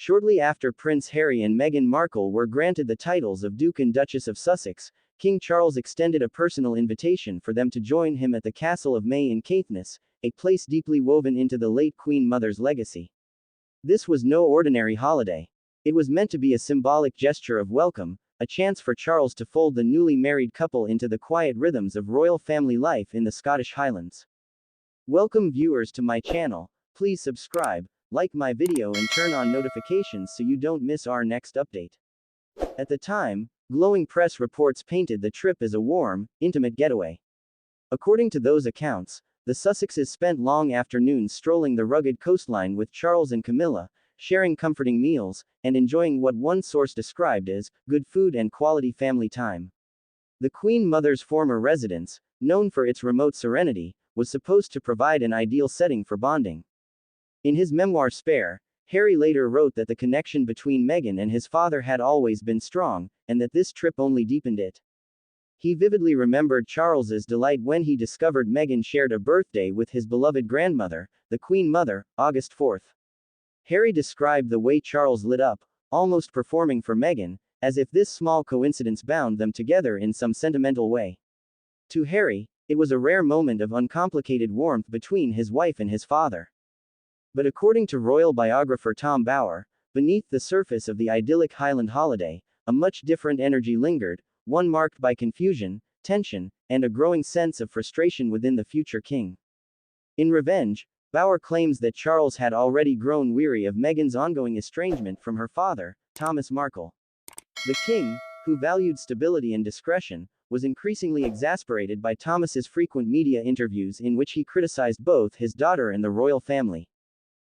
Shortly after Prince Harry and Meghan Markle were granted the titles of Duke and Duchess of Sussex, King Charles extended a personal invitation for them to join him at the Castle of Mey in Caithness, a place deeply woven into the late Queen Mother's legacy. This was no ordinary holiday. It was meant to be a symbolic gesture of welcome, a chance for Charles to fold the newly married couple into the quiet rhythms of royal family life in the Scottish Highlands. Welcome viewers to my channel. Please subscribe, like my video and turn on notifications so you don't miss our next update. At the time, glowing press reports painted the trip as a warm, intimate getaway. According to those accounts, the Sussexes spent long afternoons strolling the rugged coastline with Charles and Camilla, sharing comforting meals, and enjoying what one source described as good food and quality family time. The Queen Mother's former residence, known for its remote serenity, was supposed to provide an ideal setting for bonding. In his memoir Spare, Harry later wrote that the connection between Meghan and his father had always been strong, and that this trip only deepened it. He vividly remembered Charles's delight when he discovered Meghan shared a birthday with his beloved grandmother, the Queen Mother, August 4. Harry described the way Charles lit up, almost performing for Meghan, as if this small coincidence bound them together in some sentimental way. To Harry, it was a rare moment of uncomplicated warmth between his wife and his father. But according to royal biographer Tom Bower, beneath the surface of the idyllic Highland holiday, a much different energy lingered, one marked by confusion, tension, and a growing sense of frustration within the future king. In Revenge, Bower claims that Charles had already grown weary of Meghan's ongoing estrangement from her father, Thomas Markle. The king, who valued stability and discretion, was increasingly exasperated by Thomas's frequent media interviews in which he criticized both his daughter and the royal family.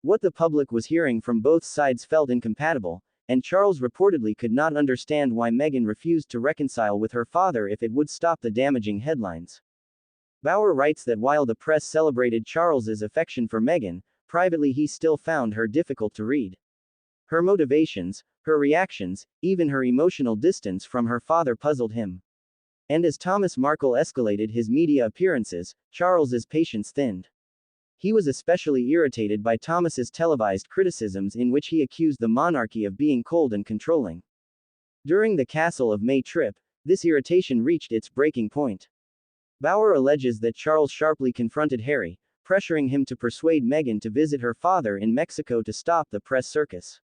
What the public was hearing from both sides felt incompatible, and Charles reportedly could not understand why Meghan refused to reconcile with her father if it would stop the damaging headlines. Bower writes that while the press celebrated Charles's affection for Meghan, privately he still found her difficult to read. Her motivations, her reactions, even her emotional distance from her father puzzled him. And as Thomas Markle escalated his media appearances, Charles's patience thinned. He was especially irritated by Thomas's televised criticisms in which he accused the monarchy of being cold and controlling. During the Castle of Mey trip, this irritation reached its breaking point. Bower alleges that Charles sharply confronted Harry, pressuring him to persuade Meghan to visit her father in Mexico to stop the press circus.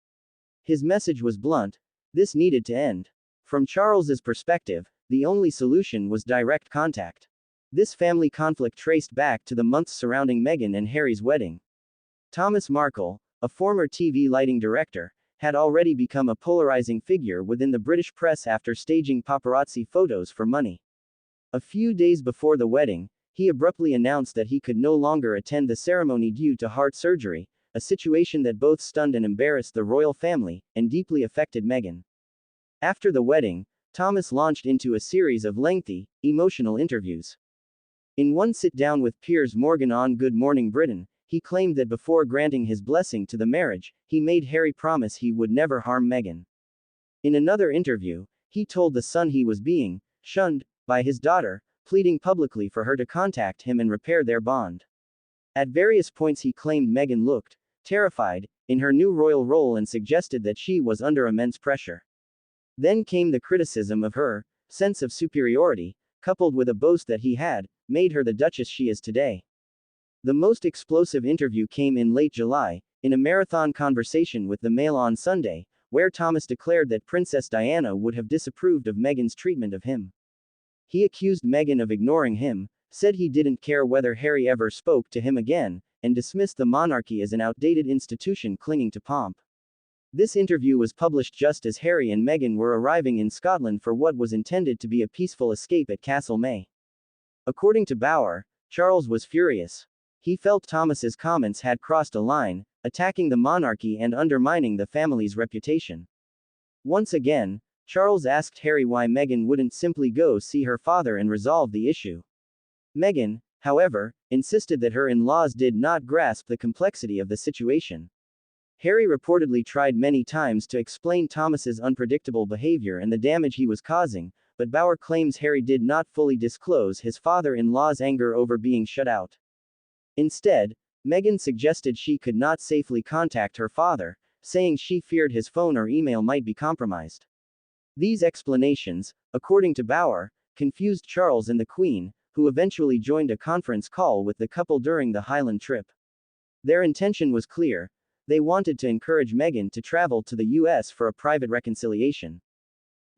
His message was blunt: this needed to end. From Charles's perspective, the only solution was direct contact. This family conflict traced back to the months surrounding Meghan and Harry's wedding. Thomas Markle, a former TV lighting director, had already become a polarizing figure within the British press after staging paparazzi photos for money. A few days before the wedding, he abruptly announced that he could no longer attend the ceremony due to heart surgery, a situation that both stunned and embarrassed the royal family, and deeply affected Meghan. After the wedding, Thomas launched into a series of lengthy, emotional interviews. In one sit-down with Piers Morgan on Good Morning Britain, he claimed that before granting his blessing to the marriage, he made Harry promise he would never harm Meghan. In another interview, he told The Sun he was being shunned by his daughter, pleading publicly for her to contact him and repair their bond. At various points he claimed Meghan looked terrified in her new royal role and suggested that she was under immense pressure. Then came the criticism of her sense of superiority, coupled with a boast that he had made her the Duchess she is today. The most explosive interview came in late July, in a marathon conversation with the Mail on Sunday, where Thomas declared that Princess Diana would have disapproved of Meghan's treatment of him. He accused Meghan of ignoring him, said he didn't care whether Harry ever spoke to him again, and dismissed the monarchy as an outdated institution clinging to pomp. This interview was published just as Harry and Meghan were arriving in Scotland for what was intended to be a peaceful escape at Castle Mey. According to Bower, Charles was furious. He felt Thomas's comments had crossed a line, attacking the monarchy and undermining the family's reputation. Once again, Charles asked Harry why Meghan wouldn't simply go see her father and resolve the issue. Meghan, however, insisted that her in-laws did not grasp the complexity of the situation. Harry reportedly tried many times to explain Thomas's unpredictable behavior and the damage he was causing, but Bower claims Harry did not fully disclose his father-in-law's anger over being shut out. Instead, Meghan suggested she could not safely contact her father, saying she feared his phone or email might be compromised. These explanations, according to Bauer, confused Charles and the Queen, who eventually joined a conference call with the couple during the Highland trip. Their intention was clear. They wanted to encourage Meghan to travel to the US for a private reconciliation.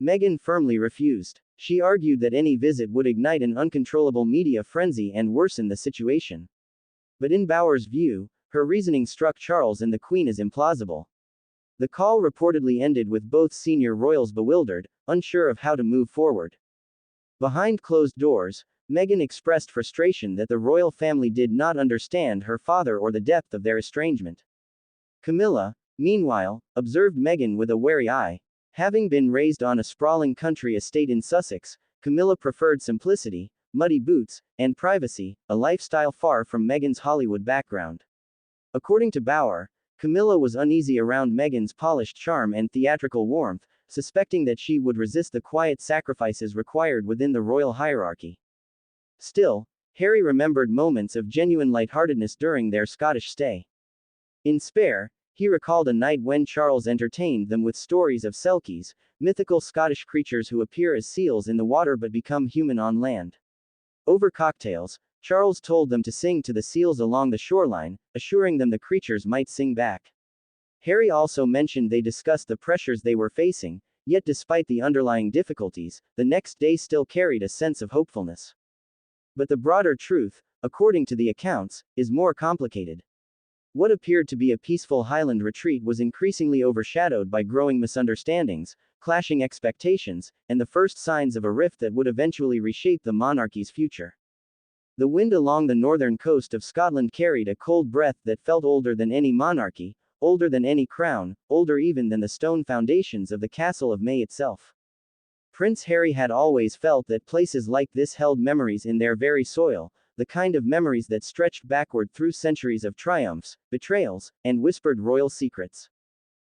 Meghan firmly refused. She argued that any visit would ignite an uncontrollable media frenzy and worsen the situation. But in Bauer's view, her reasoning struck Charles and the Queen as implausible. The call reportedly ended with both senior royals bewildered, unsure of how to move forward. Behind closed doors, Meghan expressed frustration that the royal family did not understand her father or the depth of their estrangement. Camilla, meanwhile, observed Meghan with a wary eye. Having been raised on a sprawling country estate in Sussex, Camilla preferred simplicity, muddy boots, and privacy, a lifestyle far from Meghan's Hollywood background. According to Bauer, Camilla was uneasy around Meghan's polished charm and theatrical warmth, suspecting that she would resist the quiet sacrifices required within the royal hierarchy. Still, Harry remembered moments of genuine lightheartedness during their Scottish stay. In Spare, he recalled a night when Charles entertained them with stories of selkies, mythical Scottish creatures who appear as seals in the water but become human on land. Over cocktails, Charles told them to sing to the seals along the shoreline, assuring them the creatures might sing back. Harry also mentioned they discussed the pressures they were facing, yet despite the underlying difficulties, the next day still carried a sense of hopefulness. But the broader truth, according to the accounts, is more complicated. What appeared to be a peaceful Highland retreat was increasingly overshadowed by growing misunderstandings, clashing expectations, and the first signs of a rift that would eventually reshape the monarchy's future. The wind along the northern coast of Scotland carried a cold breath that felt older than any monarchy, older than any crown, older even than the stone foundations of the Castle of Mey itself. Prince Harry had always felt that places like this held memories in their very soil, the kind of memories that stretched backward through centuries of triumphs, betrayals, and whispered royal secrets.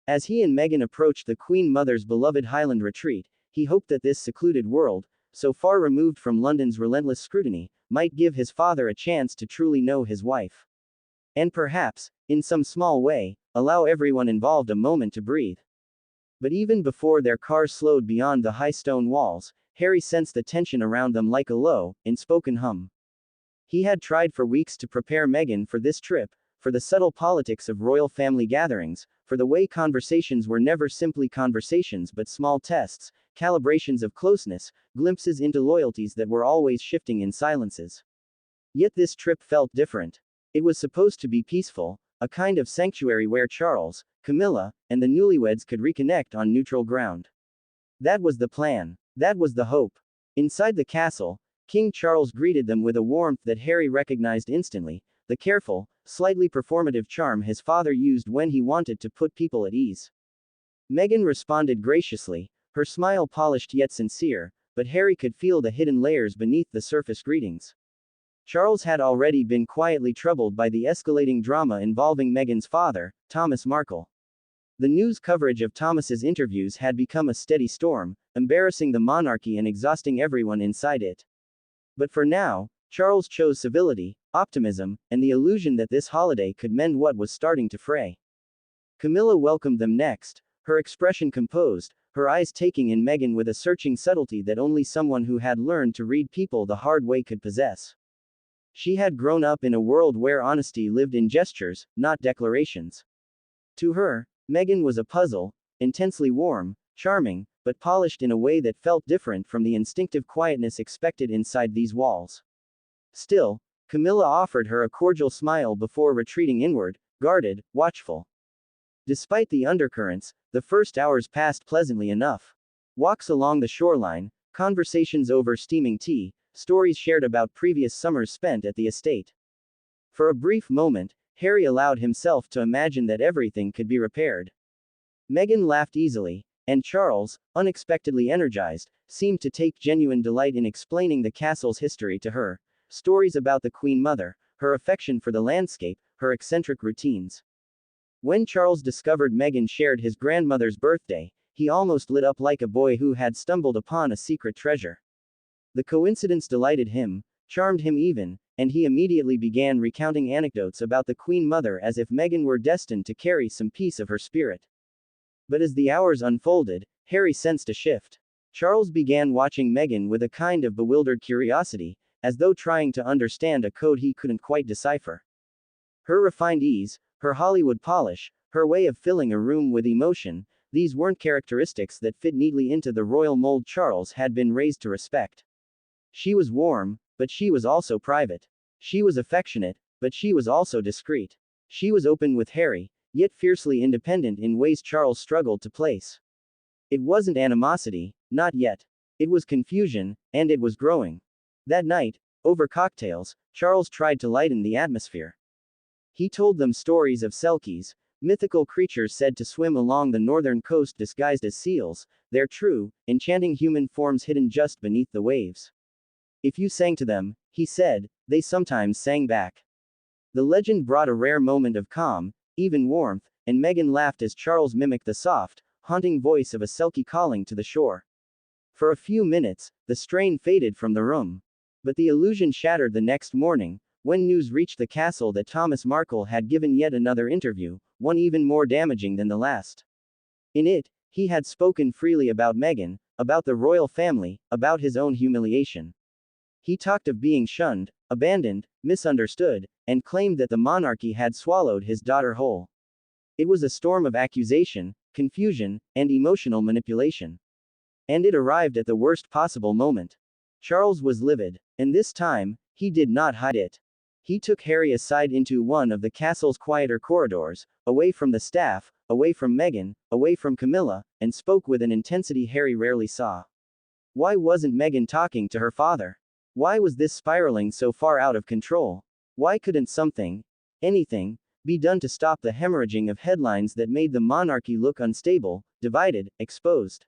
As he and Meghan approached the Queen Mother's beloved Highland retreat, he hoped that this secluded world, so far removed from London's relentless scrutiny, might give his father a chance to truly know his wife. And perhaps, in some small way, allow everyone involved a moment to breathe. But even before their car slowed beyond the high stone walls, Harry sensed the tension around them like a low, unspoken hum. He had tried for weeks to prepare Meghan for this trip, for the subtle politics of royal family gatherings, for the way conversations were never simply conversations but small tests, calibrations of closeness, glimpses into loyalties that were always shifting in silences. Yet this trip felt different. It was supposed to be peaceful, a kind of sanctuary where Charles, Camilla, and the newlyweds could reconnect on neutral ground. That was the plan. That was the hope. Inside the castle, King Charles greeted them with a warmth that Harry recognized instantly, the careful, slightly performative charm his father used when he wanted to put people at ease. Meghan responded graciously, her smile polished yet sincere, but Harry could feel the hidden layers beneath the surface greetings. Charles had already been quietly troubled by the escalating drama involving Meghan's father, Thomas Markle. The news coverage of Thomas's interviews had become a steady storm, embarrassing the monarchy and exhausting everyone inside it. But for now, Charles chose civility, optimism, and the illusion that this holiday could mend what was starting to fray. Camilla welcomed them next, her expression composed, her eyes taking in Meghan with a searching subtlety that only someone who had learned to read people the hard way could possess. She had grown up in a world where honesty lived in gestures, not declarations. To her, Meghan was a puzzle, intensely warm, charming, but polished in a way that felt different from the instinctive quietness expected inside these walls. Still, Camilla offered her a cordial smile before retreating inward, guarded, watchful. Despite the undercurrents, the first hours passed pleasantly enough. Walks along the shoreline, conversations over steaming tea, stories shared about previous summers spent at the estate. For a brief moment, Harry allowed himself to imagine that everything could be repaired. Meghan laughed easily, and Charles, unexpectedly energized, seemed to take genuine delight in explaining the castle's history to her, stories about the Queen Mother, her affection for the landscape, her eccentric routines. When Charles discovered Meghan shared his grandmother's birthday, he almost lit up like a boy who had stumbled upon a secret treasure. The coincidence delighted him, charmed him even, and he immediately began recounting anecdotes about the Queen Mother as if Meghan were destined to carry some piece of her spirit. But as the hours unfolded, Harry sensed a shift. Charles began watching Meghan with a kind of bewildered curiosity, as though trying to understand a code he couldn't quite decipher. Her refined ease, her Hollywood polish, her way of filling a room with emotion, these weren't characteristics that fit neatly into the royal mold Charles had been raised to respect. She was warm, but she was also private. She was affectionate, but she was also discreet. She was open with Harry, yet fiercely independent in ways Charles struggled to place. It wasn't animosity, not yet. It was confusion, and it was growing. That night, over cocktails, Charles tried to lighten the atmosphere. He told them stories of selkies, mythical creatures said to swim along the northern coast disguised as seals, their true, enchanting human forms hidden just beneath the waves. If you sang to them, he said, they sometimes sang back. The legend brought a rare moment of calm, even warmth, and Meghan laughed as Charles mimicked the soft, haunting voice of a selkie calling to the shore. For a few minutes, the strain faded from the room. But the illusion shattered the next morning, when news reached the castle that Thomas Markle had given yet another interview, one even more damaging than the last. In it, he had spoken freely about Meghan, about the royal family, about his own humiliation. He talked of being shunned, abandoned, misunderstood, and claimed that the monarchy had swallowed his daughter whole. It was a storm of accusation, confusion, and emotional manipulation. And it arrived at the worst possible moment. Charles was livid, and this time, he did not hide it. He took Harry aside into one of the castle's quieter corridors, away from the staff, away from Meghan, away from Camilla, and spoke with an intensity Harry rarely saw. Why wasn't Meghan talking to her father? Why was this spiraling so far out of control? Why couldn't something, anything, be done to stop the hemorrhaging of headlines that made the monarchy look unstable, divided, exposed?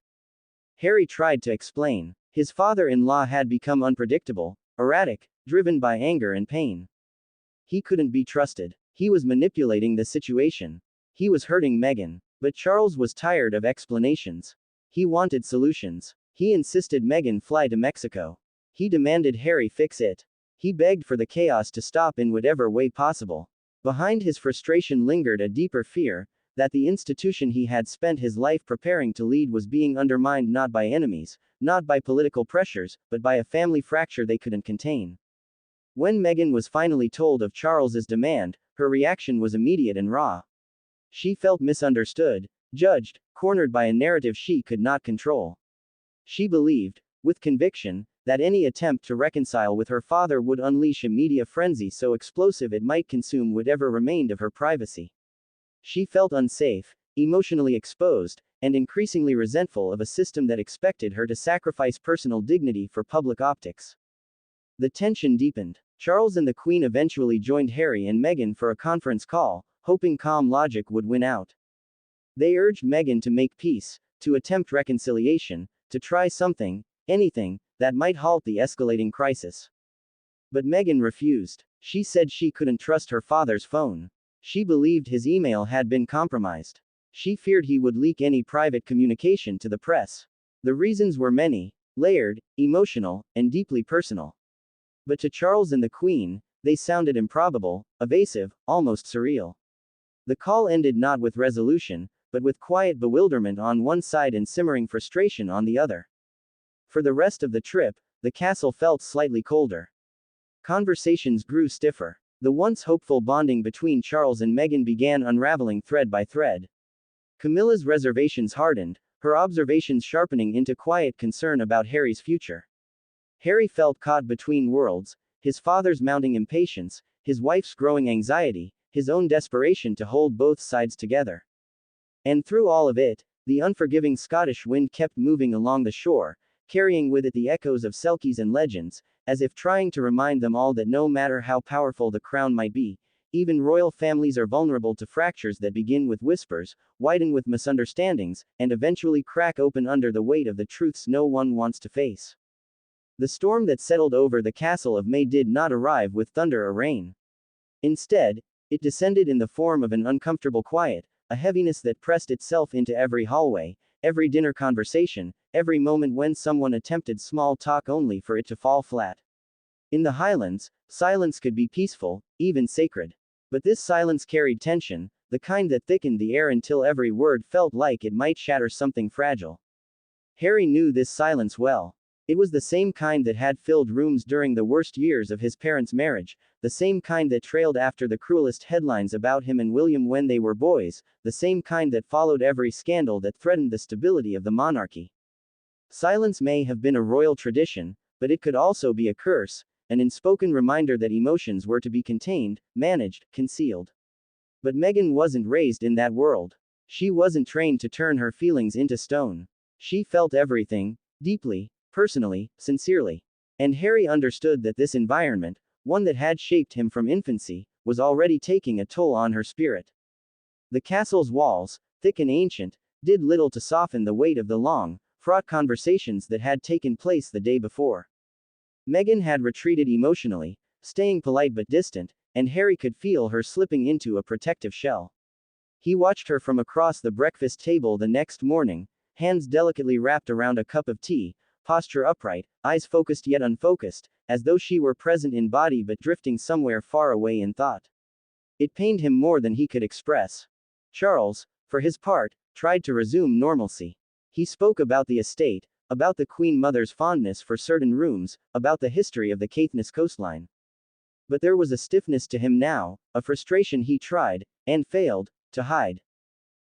Harry tried to explain. His father-in-law had become unpredictable, erratic, driven by anger and pain. He couldn't be trusted. He was manipulating the situation. He was hurting Meghan. But Charles was tired of explanations. He wanted solutions. He insisted Meghan fly to Mexico. He demanded Harry fix it. He begged for the chaos to stop in whatever way possible. Behind his frustration lingered a deeper fear, that the institution he had spent his life preparing to lead was being undermined not by enemies, not by political pressures, but by a family fracture they couldn't contain. When Meghan was finally told of Charles's demand, her reaction was immediate and raw. She felt misunderstood, judged, cornered by a narrative she could not control. She believed, with conviction, that any attempt to reconcile with her father would unleash a media frenzy so explosive it might consume whatever remained of her privacy. She felt unsafe, emotionally exposed, and increasingly resentful of a system that expected her to sacrifice personal dignity for public optics. The tension deepened. Charles and the Queen eventually joined Harry and Meghan for a conference call, hoping calm logic would win out. They urged Meghan to make peace, to attempt reconciliation, to try something, anything, that might halt the escalating crisis. But Meghan refused. She said she couldn't trust her father's phone. She believed his email had been compromised. She feared he would leak any private communication to the press. The reasons were many, layered, emotional, and deeply personal. But to Charles and the Queen, they sounded improbable, evasive, almost surreal. The call ended not with resolution, but with quiet bewilderment on one side and simmering frustration on the other. For the rest of the trip, the castle felt slightly colder. Conversations grew stiffer. The once hopeful bonding between Charles and Meghan began unraveling thread by thread. Camilla's reservations hardened, her observations sharpening into quiet concern about Harry's future. Harry felt caught between worlds, his father's mounting impatience, his wife's growing anxiety, his own desperation to hold both sides together. And through all of it, the unforgiving Scottish wind kept moving along the shore, carrying with it the echoes of selkies and legends, as if trying to remind them all that no matter how powerful the crown might be, even royal families are vulnerable to fractures that begin with whispers, widen with misunderstandings, and eventually crack open under the weight of the truths no one wants to face. The storm that settled over the Castle of Mey did not arrive with thunder or rain. Instead, it descended in the form of an uncomfortable quiet, a heaviness that pressed itself into every hallway, every dinner conversation, every moment when someone attempted small talk only for it to fall flat. In the Highlands, silence could be peaceful, even sacred. But this silence carried tension, the kind that thickened the air until every word felt like it might shatter something fragile. Harry knew this silence well. It was the same kind that had filled rooms during the worst years of his parents' marriage, the same kind that trailed after the cruelest headlines about him and William when they were boys, the same kind that followed every scandal that threatened the stability of the monarchy. Silence may have been a royal tradition, but it could also be a curse, an unspoken reminder that emotions were to be contained, managed, concealed. But Meghan wasn't raised in that world. She wasn't trained to turn her feelings into stone. She felt everything, deeply, personally, sincerely. And Harry understood that this environment, one that had shaped him from infancy, was already taking a toll on her spirit. The castle's walls, thick and ancient, did little to soften the weight of the long, fraught conversations that had taken place the day before. Meghan had retreated emotionally, staying polite but distant, and Harry could feel her slipping into a protective shell. He watched her from across the breakfast table the next morning, hands delicately wrapped around a cup of tea, posture upright, eyes focused yet unfocused, as though she were present in body but drifting somewhere far away in thought. It pained him more than he could express. Charles, for his part, tried to resume normalcy. He spoke about the estate, about the Queen Mother's fondness for certain rooms, about the history of the Caithness coastline. But there was a stiffness to him now, a frustration he tried, and failed, to hide.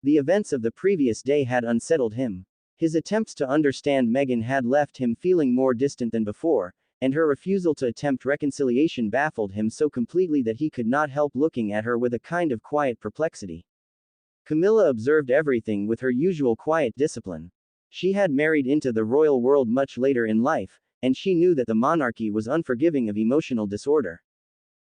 The events of the previous day had unsettled him. His attempts to understand Meghan had left him feeling more distant than before, and her refusal to attempt reconciliation baffled him so completely that he could not help looking at her with a kind of quiet perplexity. Camilla observed everything with her usual quiet discipline. She had married into the royal world much later in life, and she knew that the monarchy was unforgiving of emotional disorder.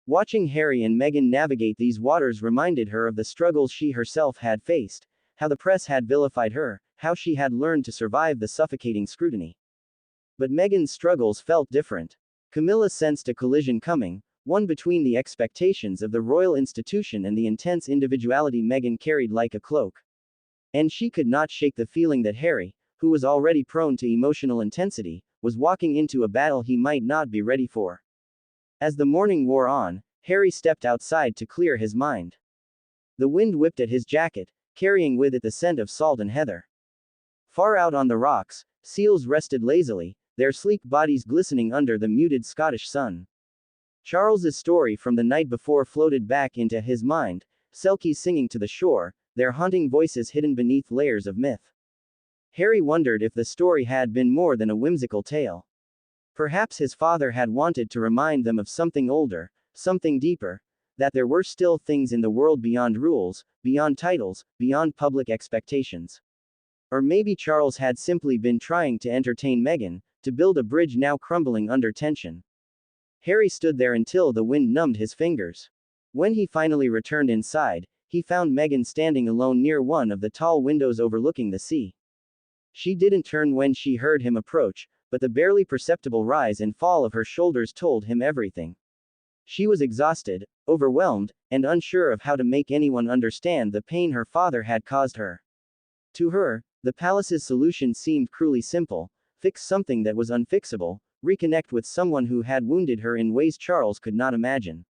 Watching Harry and Meghan navigate these waters reminded her of the struggles she herself had faced, how the press had vilified her, how she had learned to survive the suffocating scrutiny. But Meghan's struggles felt different. Camilla sensed a collision coming, one between the expectations of the royal institution and the intense individuality Meghan carried like a cloak. And she could not shake the feeling that Harry, who was already prone to emotional intensity, was walking into a battle he might not be ready for. As the morning wore on, Harry stepped outside to clear his mind. The wind whipped at his jacket, carrying with it the scent of salt and heather. Far out on the rocks, seals rested lazily, their sleek bodies glistening under the muted Scottish sun. Charles's story from the night before floated back into his mind, selkies singing to the shore, their haunting voices hidden beneath layers of myth. Harry wondered if the story had been more than a whimsical tale. Perhaps his father had wanted to remind them of something older, something deeper, that there were still things in the world beyond rules, beyond titles, beyond public expectations. Or maybe Charles had simply been trying to entertain Meghan, to build a bridge now crumbling under tension. Harry stood there until the wind numbed his fingers. When he finally returned inside, he found Meghan standing alone near one of the tall windows overlooking the sea. She didn't turn when she heard him approach, but the barely perceptible rise and fall of her shoulders told him everything. She was exhausted, overwhelmed, and unsure of how to make anyone understand the pain her father had caused her. To her, the palace's solution seemed cruelly simple: fix something that was unfixable, reconnect with someone who had wounded her in ways Charles could not imagine.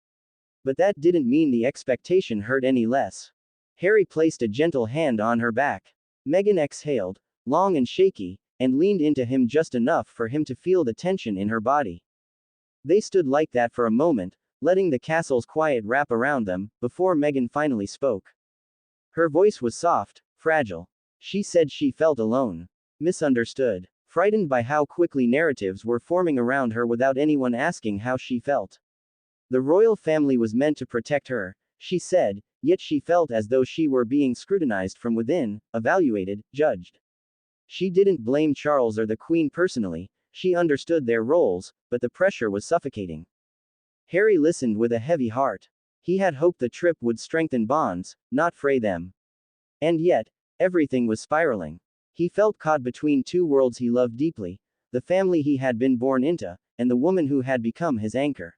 But that didn't mean the expectation hurt any less. Harry placed a gentle hand on her back. Meghan exhaled, long and shaky, and leaned into him just enough for him to feel the tension in her body. They stood like that for a moment, letting the castle's quiet wrap around them, before Meghan finally spoke. Her voice was soft, fragile. She said she felt alone, misunderstood, frightened by how quickly narratives were forming around her without anyone asking how she felt. The royal family was meant to protect her, she said, yet she felt as though she were being scrutinized from within, evaluated, judged. She didn't blame Charles or the Queen personally, she understood their roles, but the pressure was suffocating. Harry listened with a heavy heart. He had hoped the trip would strengthen bonds, not fray them. And yet, everything was spiraling. He felt caught between two worlds he loved deeply: the family he had been born into, and the woman who had become his anchor.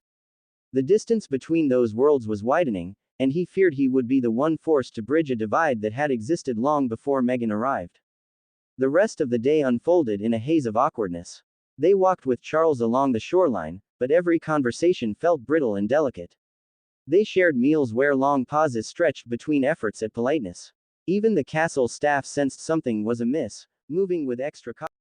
The distance between those worlds was widening, and he feared he would be the one forced to bridge a divide that had existed long before Meghan arrived. The rest of the day unfolded in a haze of awkwardness. They walked with Charles along the shoreline, but every conversation felt brittle and delicate. They shared meals where long pauses stretched between efforts at politeness. Even the castle staff sensed something was amiss, moving with extra caution.